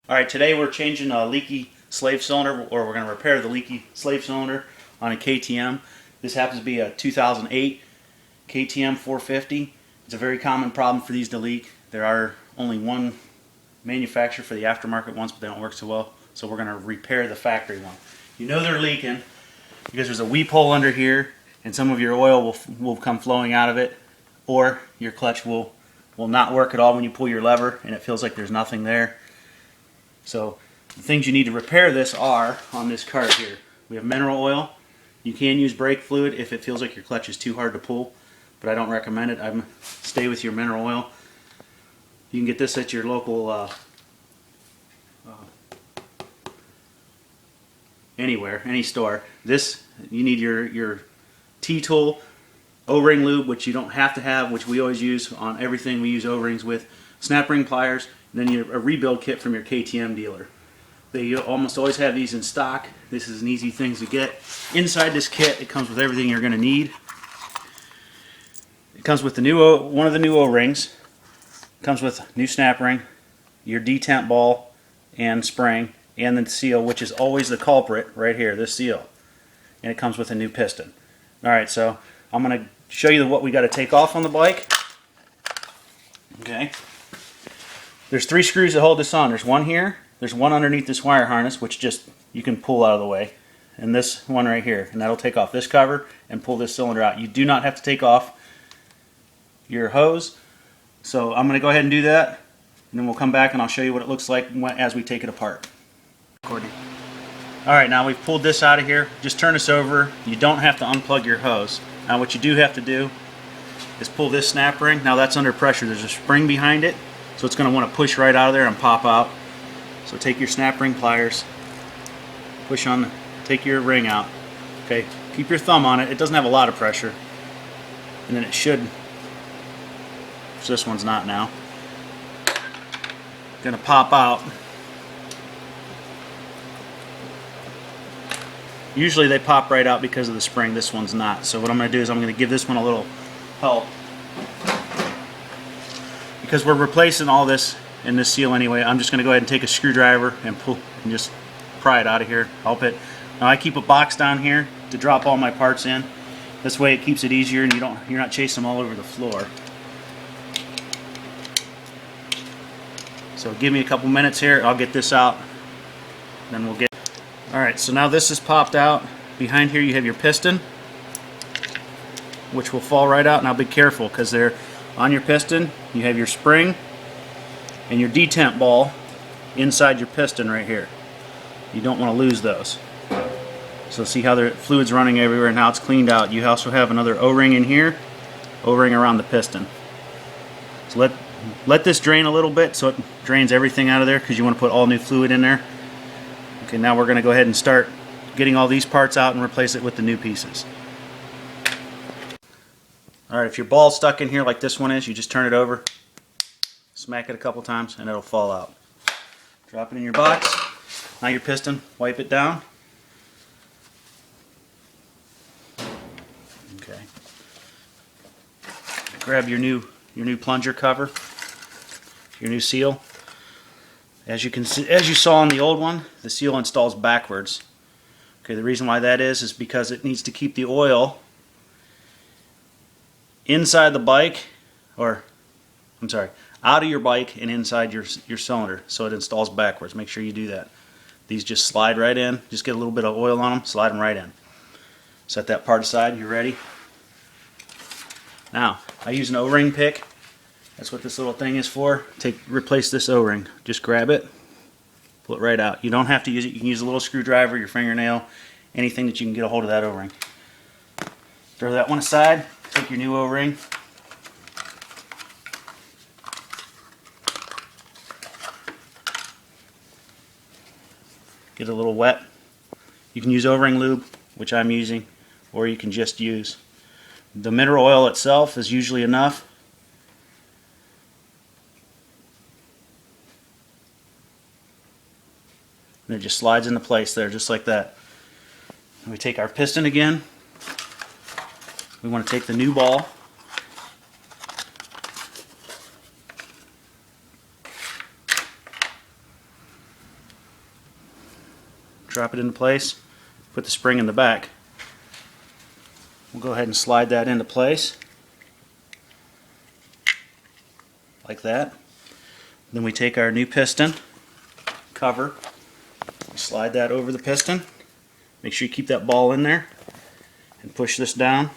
Alright, today we're changing a leaky slave cylinder, or we're going to repair the leaky slave cylinder on a KTM. This happens to be a 2008 KTM 450. It's a very common problem for these to leak. There are only one manufacturer for the aftermarket ones, but they don't work so well. So we're going to repair the factory one. You know they're leaking because there's a weep hole under here, and some of your oil will come flowing out of it, or your clutch will not work at all when you pull your lever and it feels like there's nothing there. So the things you need to repair this are on this cart here. We have mineral oil. You can use brake fluid if it feels like your clutch is too hard to pull, but I don't recommend it. Stay with your mineral oil. You can get this at your local anywhere, any store. This, you need your T-tool, O-ring lube, which you don't have to have, which we always use on everything we use O-rings with, snap ring pliers, and then a rebuild kit from your KTM dealer. They almost always have these in stock. This is an easy thing to get. Inside this kit, it comes with everything you're going to need. It comes with the one of the new O-rings. It comes with new snap ring, your detent ball and spring, and the seal, which is always the culprit right here, this seal. And it comes with a new piston. Alright, so I'm going to show you what we got to take off on the bike. Okay. There's 3 screws that hold this on. There's one here, there's one underneath this wire harness, which just you can pull out of the way, and this one right here, and that'll take off this cover and pull this cylinder out. You do not have to take off your hose, so I'm going to go ahead and do that, and then we'll come back and I'll show you what it looks like as we take it apart. Alright, now we've pulled this out of here. Just turn this over. You don't have to unplug your hose. Now what you do have to do is pull this snap ring. Now that's under pressure. There's a spring behind it, so it's going to want to push right out of there and pop out. So take your snap ring pliers, push on, take your ring out. Okay, keep your thumb on it. It doesn't have a lot of pressure, and then it should. So this one's not now. Going to pop out. Usually they pop right out because of the spring. This one's not. So what I'm going to do is I'm going to give this one a little help. Because we're replacing all this in this seal anyway, I'm just going to go ahead and take a screwdriver and pull and just pry it out of here. Help it. Now I keep a box down here to drop all my parts in. This way it keeps it easier and you're not chasing them all over the floor. So give me a couple minutes here. I'll get this out. Then we'll get. Alright, so now this is popped out. Behind here you have your piston, which will fall right out. Now be careful, because they're on your piston. You have your spring and your detent ball inside your piston right here. You don't want to lose those. So see how the fluid's running everywhere, and now it's cleaned out. You also have another O-ring in here, O-ring around the piston. So let this drain a little bit so it drains everything out of there, because you want to put all new fluid in there. Okay, now we're going to go ahead and start getting all these parts out and replace it with the new pieces. Alright, if your ball's stuck in here like this one is, you just turn it over, smack it a couple times, and it'll fall out. Drop it in your box. Now your piston, wipe it down. Okay. Grab your new plunger cover, your new seal. As you saw on the old one, the seal installs backwards. Okay, the reason why that is because it needs to keep the oil inside the bike, or I'm sorry, out of your bike and inside your cylinder, so it installs backwards. Make sure you do that. These just slide right in. Just get a little bit of oil on them, slide them right in. Set that part aside. You ready? Now, I use an O-ring pick. That's what this little thing is for. Replace this O-ring. Just grab it, pull it right out. You don't have to use it. You can use a little screwdriver, your fingernail, anything that you can get a hold of that O-ring. Throw that one aside. Take your new O-ring. Get a little wet. You can use O-ring lube, which I'm using, or you can just use the mineral oil itself is usually enough. And it just slides into place there, just like that. And we take our piston again. We want to take the new ball, drop it into place, put the spring in the back. We'll go ahead and slide that into place like that. Then we take our new piston cover, slide that over the piston. Make sure you keep that ball in there and push this down.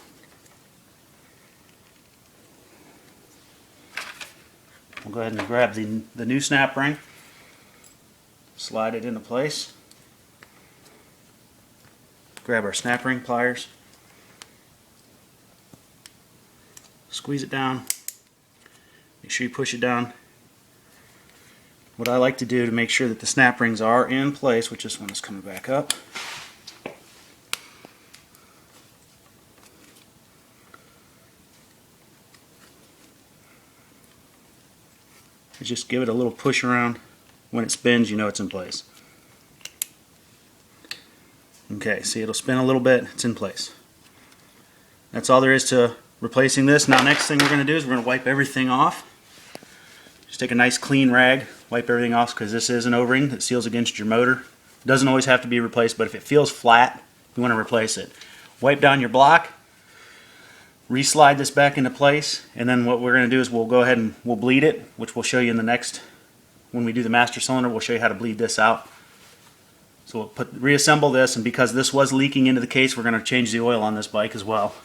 We'll go ahead and grab the new snap ring, slide it into place, grab our snap ring pliers, squeeze it down, make sure you push it down. What I like to do to make sure that the snap rings are in place, which this one is coming back up, is just give it a little push around. When it spins, you know it's in place. Okay, see, it'll spin a little bit, it's in place. That's all there is to replacing this. Now next thing we're going to do is we're going to wipe everything off. Just take a nice clean rag, wipe everything off, because this is an O-ring that seals against your motor. It doesn't always have to be replaced, but if it feels flat, you want to replace it. Wipe down your block, reslide this back into place, and then what we're going to do is we'll go ahead and we'll bleed it, which we'll show you in the next, when we do the master cylinder, we'll show you how to bleed this out. So we'll reassemble this, and because this was leaking into the case, we're going to change the oil on this bike as well.